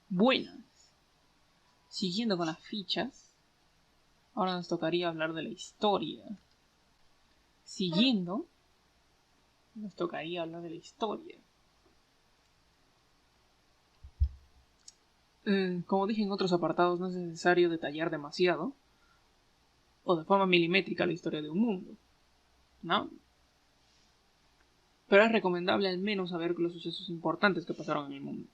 Buenas. Siguiendo con las fichas, ahora nos tocaría hablar de la historia. Nos tocaría hablar de la historia. Como dije en otros apartados, no es necesario detallar demasiado o de forma milimétrica la historia de un mundo, ¿no? Pero es recomendable al menos saber los sucesos importantes que pasaron en el mundo.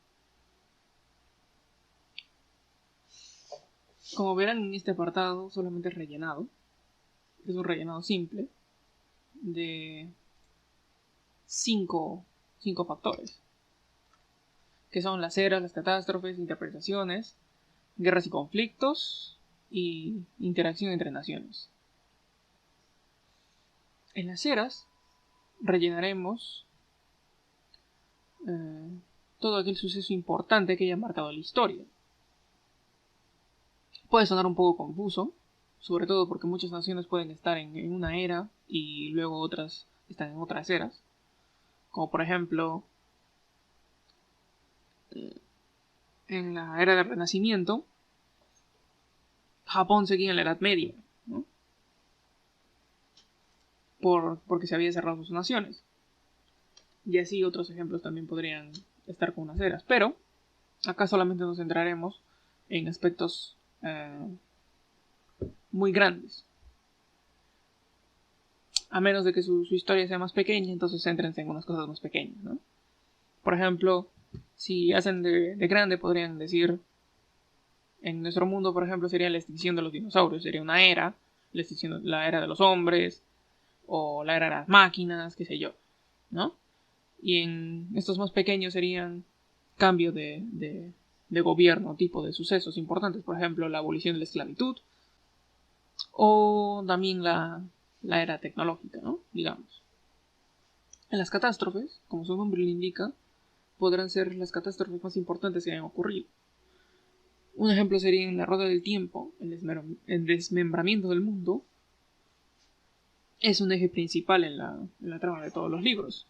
Como verán en este apartado, solamente es rellenado. Es un rellenado simple de cinco factores, que son las eras, las catástrofes, interpretaciones, guerras y conflictos y interacción entre naciones. En las eras rellenaremos todo aquel suceso importante que haya marcado la historia. Puede sonar un poco confuso, sobre todo porque muchas naciones pueden estar en una era y luego otras están en otras eras, como por ejemplo en la era del Renacimiento Japón seguía en la Edad Media, ¿no? Porque se había cerrado sus naciones. Y así otros ejemplos también podrían estar con unas eras. Pero acá solamente nos centraremos en aspectos muy grandes. A menos de que su historia sea más pequeña, entonces céntrense en unas cosas más pequeñas, ¿no? Por ejemplo, si hacen de grande, podrían decir, en nuestro mundo, por ejemplo, sería la extinción de los dinosaurios. Sería una era, la era de los hombres, o la era de las máquinas, qué sé yo, ¿no? Y en estos más pequeños serían cambio de gobierno, tipo de sucesos importantes, por ejemplo, la abolición de la esclavitud, o también la era tecnológica, ¿no? Digamos. En las catástrofes, como su nombre lo indica, podrán ser las catástrofes más importantes que hayan ocurrido. Un ejemplo sería en la Rueda del Tiempo, el desmembramiento del mundo. Es un eje principal en la trama de todos los libros.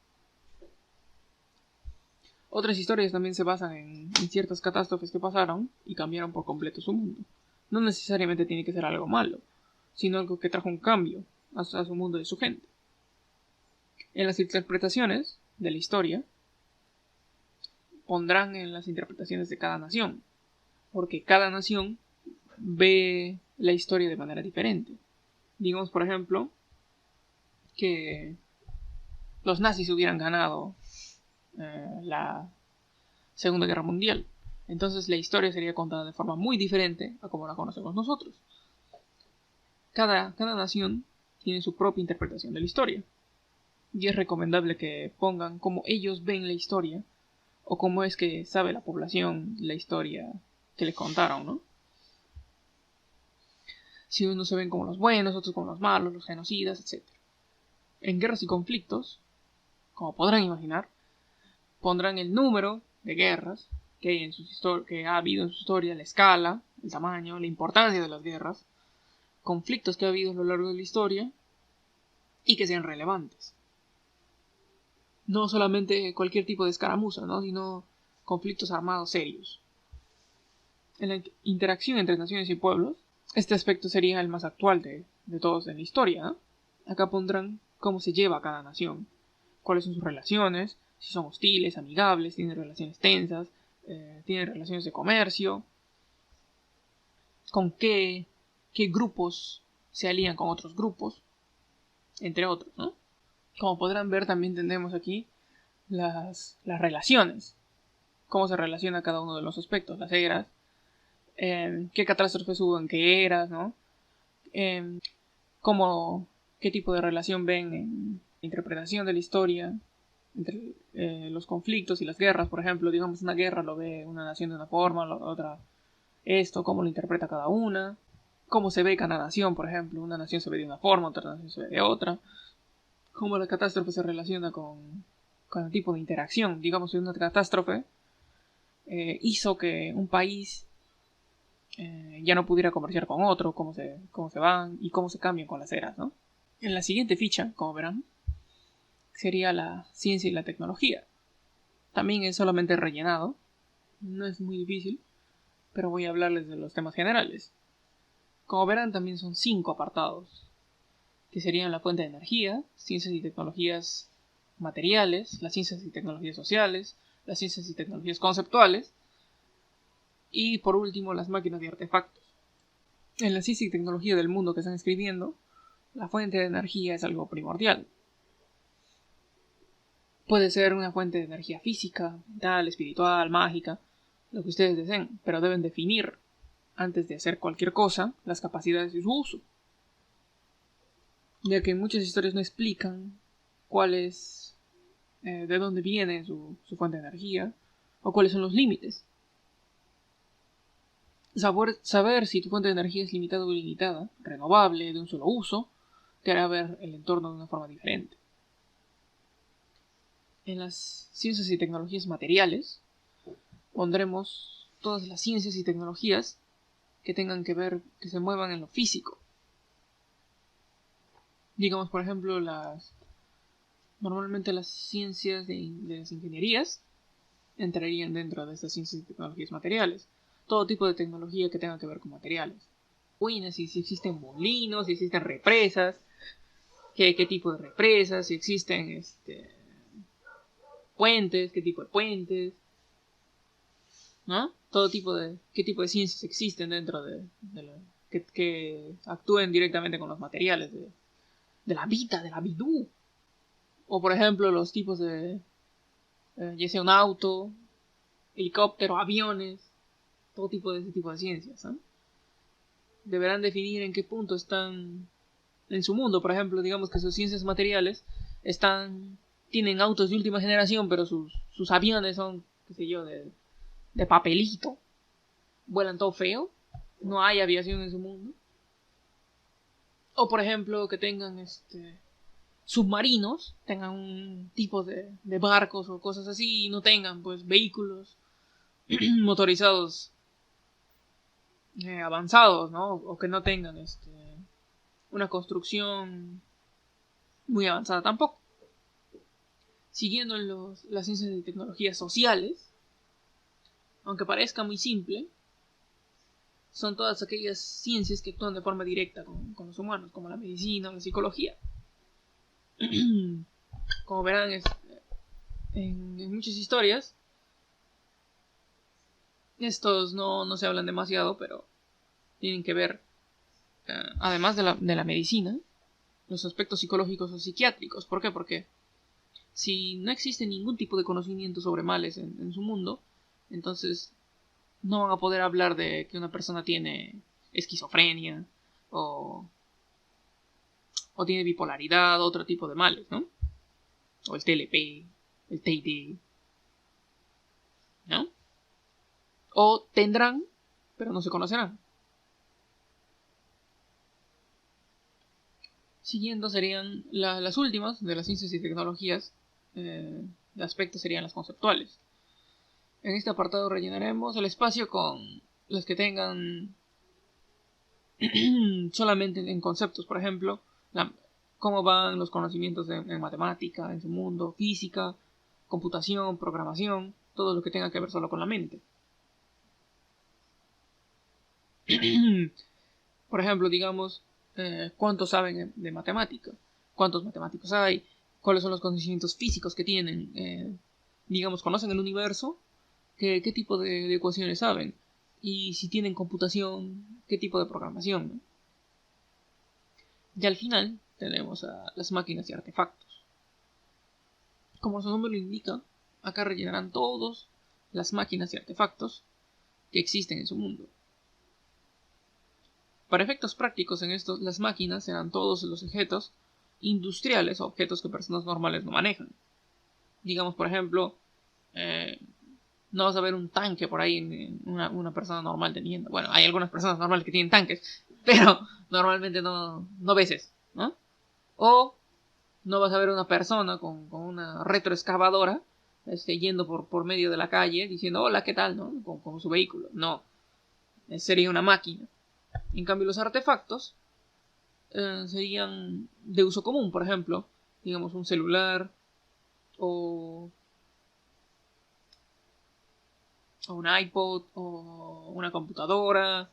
Otras historias también se basan en ciertas catástrofes que pasaron y cambiaron por completo su mundo. No necesariamente tiene que ser algo malo, sino algo que trajo un cambio a su mundo y a su gente. En las interpretaciones de la historia, pondrán en las interpretaciones de cada nación, porque cada nación ve la historia de manera diferente. Digamos, por ejemplo, que los nazis hubieran ganado la Segunda Guerra Mundial. Entonces la historia sería contada de forma muy diferente a como la conocemos nosotros. Cada nación tiene su propia interpretación de la historia. Y es recomendable que pongan cómo ellos ven la historia o cómo es que sabe la población la historia que les contaron, ¿no? Si unos se ven como los buenos, otros como los malos, los genocidas, etc. En guerras y conflictos, como podrán imaginar, pondrán el número de guerras que ha habido en su historia, la escala, el tamaño, la importancia de las guerras, conflictos que ha habido a lo largo de la historia y que sean relevantes. No solamente cualquier tipo de escaramuza, ¿no? Sino conflictos armados serios. En la interacción entre naciones y pueblos, este aspecto sería el más actual de todos en la historia, ¿no? Acá pondrán cómo se lleva a cada nación, cuáles son sus relaciones, si son hostiles, amigables, tienen relaciones tensas, tienen relaciones de comercio, con qué grupos se alían con otros grupos, entre otros, ¿no? Como podrán ver, también tenemos aquí las relaciones, cómo se relaciona cada uno de los aspectos, las eras, qué catástrofes hubo en qué eras, ¿no? Qué tipo de relación ven en la interpretación de la historia entre los conflictos y las guerras. Por ejemplo, digamos, una guerra lo ve una nación de una forma, la otra esto, cómo lo interpreta cada una, cómo se ve cada nación. Por ejemplo, una nación se ve de una forma, otra nación se ve de otra, cómo la catástrofe se relaciona con el tipo de interacción. Digamos, si una catástrofe hizo que un país ya no pudiera comerciar con otro, cómo se van y cómo se cambian con las eras, ¿no? En la siguiente ficha, como verán, sería la ciencia y la tecnología. También es solamente rellenado, no es muy difícil. pero voy a hablarles de los temas generales. Como verán, también son 5 apartados, que serían la fuente de energía, ciencias y tecnologías materiales, las ciencias y tecnologías sociales, las ciencias y tecnologías conceptuales, y por último las máquinas y artefactos. En la ciencia y tecnología del mundo que están escribiendo, la fuente de energía es algo primordial. Puede ser una fuente de energía física, mental, espiritual, mágica, lo que ustedes deseen, pero deben definir, antes de hacer cualquier cosa, las capacidades de su uso. Ya que muchas historias no explican cuál es, de dónde viene su fuente de energía, o cuáles son los límites. Saber si tu fuente de energía es limitada o ilimitada, renovable, de un solo uso, te hará ver el entorno de una forma diferente. En las ciencias y tecnologías materiales pondremos todas las ciencias y tecnologías que tengan que ver, que se muevan en lo físico. Digamos, por ejemplo, normalmente las ciencias de las ingenierías entrarían dentro de estas ciencias y tecnologías materiales. Todo tipo de tecnología que tenga que ver con materiales. Si existen molinos, si existen represas, qué tipo de represas, si existen puentes, qué tipo de puentes, ¿no? Qué tipo de ciencias existen dentro que actúen directamente con los materiales de la vida, de la vidú. O por ejemplo los tipos de, ya sea un auto, helicóptero, aviones, todo tipo de ese tipo de ciencias, ¿no? Deberán definir en qué punto están en su mundo. Por ejemplo, digamos que sus ciencias materiales tienen autos de última generación, pero sus aviones son, qué sé yo, de papelito, vuelan todo feo, no hay aviación en su mundo. O por ejemplo que tengan submarinos, tengan un tipo de barcos o cosas así, y no tengan pues vehículos motorizados avanzados, ¿no? O que no tengan una construcción muy avanzada tampoco. Siguiendo las ciencias y tecnologías sociales, aunque parezca muy simple, son todas aquellas ciencias que actúan de forma directa con los humanos, como la medicina o la psicología. Como verán en muchas historias, estos no se hablan demasiado, pero tienen que ver, además de la medicina, los aspectos psicológicos o psiquiátricos. ¿Por qué? Porque si no existe ningún tipo de conocimiento sobre males en su mundo, entonces no van a poder hablar de que una persona tiene esquizofrenia o tiene bipolaridad, otro tipo de males, ¿no? O el TLP, el TID, ¿no? O tendrán, pero no se conocerán. Siguiendo serían las últimas de las ciencias y tecnologías, de aspectos serían las conceptuales. En este apartado rellenaremos el espacio con las que tengan solamente en conceptos, por ejemplo, cómo van los conocimientos en matemática, en su mundo, física, computación, programación, todo lo que tenga que ver solo con la mente. Por ejemplo, digamos, ¿cuántos saben de matemática? ¿Cuántos matemáticos hay? ¿Cuáles son los conocimientos físicos que tienen? Digamos, ¿conocen el universo? ¿Qué tipo de ecuaciones saben? Y si tienen computación, ¿qué tipo de programación, ¿no? Y al final tenemos a las máquinas y artefactos. Como su nombre lo indica, acá rellenarán todos las máquinas y artefactos que existen en su mundo. Para efectos prácticos en estos, las máquinas serán todos los objetos industriales o objetos que personas normales no manejan. Digamos, por ejemplo, no vas a ver un tanque por ahí en una persona normal teniendo. Bueno, hay algunas personas normales que tienen tanques, pero normalmente no ves eso, ¿no? O no vas a ver una persona con una retroexcavadora yendo por medio de la calle diciendo hola, ¿qué tal? ¿No? Con su vehículo. No, sería una máquina. En cambio, los artefactos serían de uso común, por ejemplo, digamos un celular o o un iPod, o una computadora,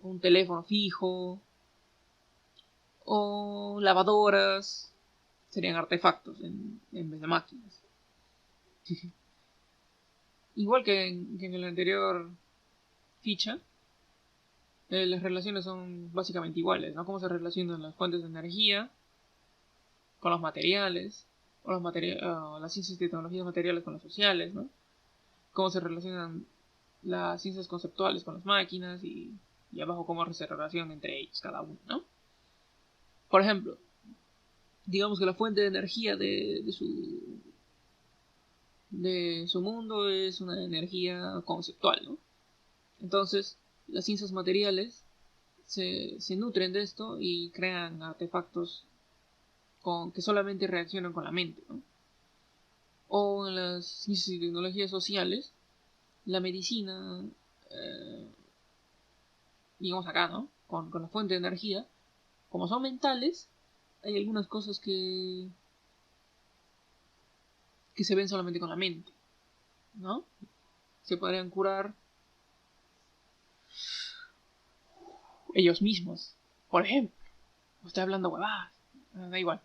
un teléfono fijo, o lavadoras, serían artefactos en vez de máquinas. Igual que en el anterior ficha, las relaciones son básicamente iguales, ¿no? Cómo se relacionan las fuentes de energía con los materiales, o las ciencias y tecnologías materiales con las sociales, ¿no? Cómo se relacionan las ciencias conceptuales con las máquinas y abajo cómo se relacionan entre ellos cada uno, ¿no? Por ejemplo, digamos que la fuente de energía de su mundo es una energía conceptual, ¿no? Entonces, las ciencias materiales se nutren de esto y crean artefactos que solamente reaccionan con la mente, ¿no? O en las ciencias y tecnologías sociales, la medicina, digamos acá, ¿no? Con la fuente de energía, como son mentales, hay algunas cosas que se ven solamente con la mente, ¿no? Se podrían curar ellos mismos, por ejemplo. Estoy hablando huevadas, da igual.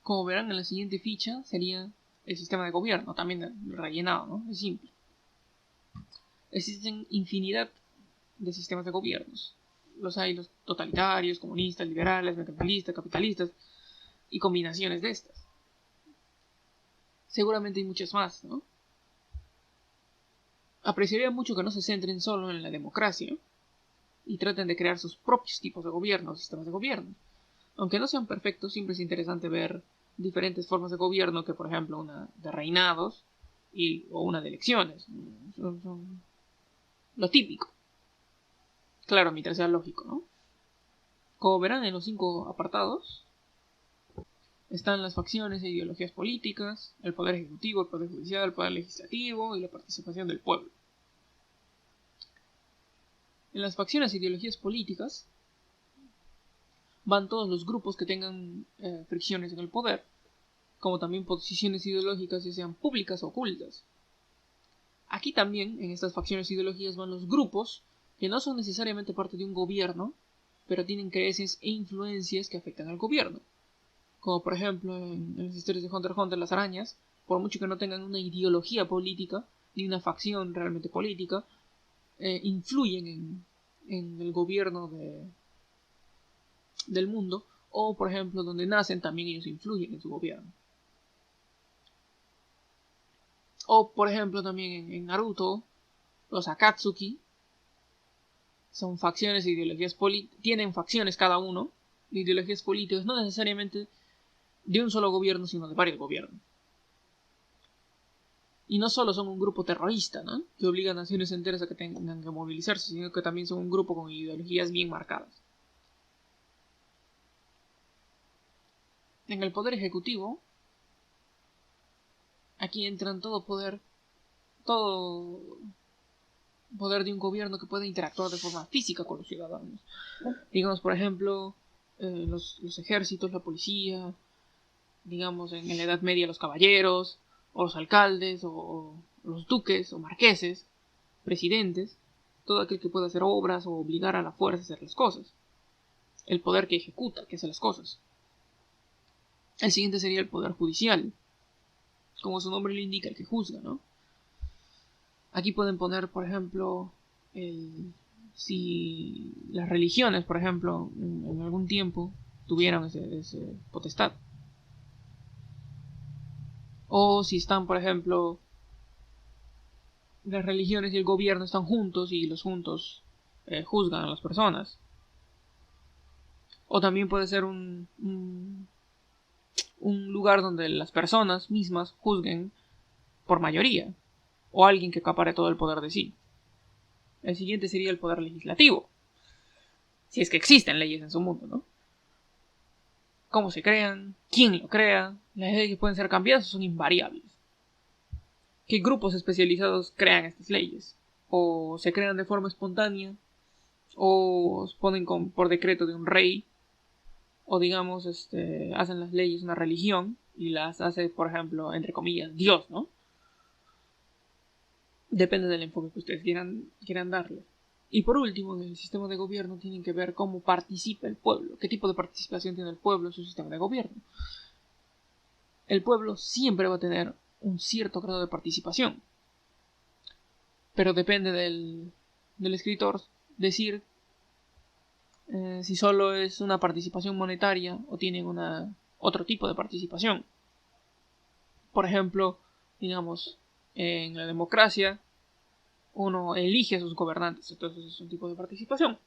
Como verán en la siguiente ficha sería el sistema de gobierno, también rellenado, ¿no? Es simple. Existen infinidad de sistemas de gobiernos. Los hay los totalitarios, comunistas, liberales, mercantilistas, capitalistas y combinaciones de estas. Seguramente hay muchas más, ¿no? Apreciaría mucho que no se centren solo en la democracia y traten de crear sus propios tipos de gobierno, sistemas de gobierno. Aunque no sean perfectos, siempre es interesante ver diferentes formas de gobierno que, por ejemplo, una de reinados o una de elecciones. Son lo típico. Claro, mientras sea lógico, ¿no? Como verán en los 5 apartados, están las facciones e ideologías políticas, el poder ejecutivo, el poder judicial, el poder legislativo y la participación del pueblo. En las facciones e ideologías políticas van todos los grupos que tengan fricciones en el poder, como también posiciones ideológicas ya sean públicas o ocultas. Aquí también, en estas facciones e ideologías, van los grupos que no son necesariamente parte de un gobierno, pero tienen creencias e influencias que afectan al gobierno. Como por ejemplo en las historias de Hunter x Hunter, las arañas, por mucho que no tengan una ideología política, ni una facción realmente política, influyen en el gobierno del mundo, o por ejemplo donde nacen también ellos influyen en su gobierno. O por ejemplo también en Naruto, los Akatsuki son facciones e ideologías políticas, tienen facciones cada uno, de ideologías políticas, no necesariamente de un solo gobierno, sino de varios gobiernos. Y no solo son un grupo terrorista, ¿no? Que obliga a naciones enteras a que tengan que movilizarse, sino que también son un grupo con ideologías bien marcadas. En el poder ejecutivo, aquí entran todo poder de un gobierno que puede interactuar de forma física con los ciudadanos. Digamos, por ejemplo, los ejércitos, la policía, digamos, en la Edad Media los caballeros, o los alcaldes, o los duques, o marqueses, presidentes, todo aquel que pueda hacer obras o obligar a la fuerza a hacer las cosas. El poder que ejecuta, que hace las cosas. El siguiente sería el poder judicial, como su nombre lo indica, el que juzga, ¿no? Aquí pueden poner, por ejemplo, si las religiones, por ejemplo, en algún tiempo tuvieron ese potestad. O si están, por ejemplo, las religiones y el gobierno están juntos y los juntos juzgan a las personas. O también puede ser un lugar donde las personas mismas juzguen por mayoría, o alguien que acapare todo el poder de sí. El siguiente sería el poder legislativo, si es que existen leyes en su mundo, ¿no? Cómo se crean, quién lo crea, las leyes pueden ser cambiadas o son invariables. ¿Qué grupos especializados crean estas leyes? O se crean de forma espontánea, o se ponen por decreto de un rey, o digamos, hacen las leyes una religión y las hace, por ejemplo, entre comillas, Dios, ¿no? Depende del enfoque que ustedes quieran darle. Y por último, en el sistema de gobierno tienen que ver cómo participa el pueblo, qué tipo de participación tiene el pueblo en su sistema de gobierno. El pueblo siempre va a tener un cierto grado de participación, pero depende del escritor decir si solo es una participación monetaria o tienen otro tipo de participación. Por ejemplo, digamos, en la democracia uno elige a sus gobernantes, entonces es un tipo de participación.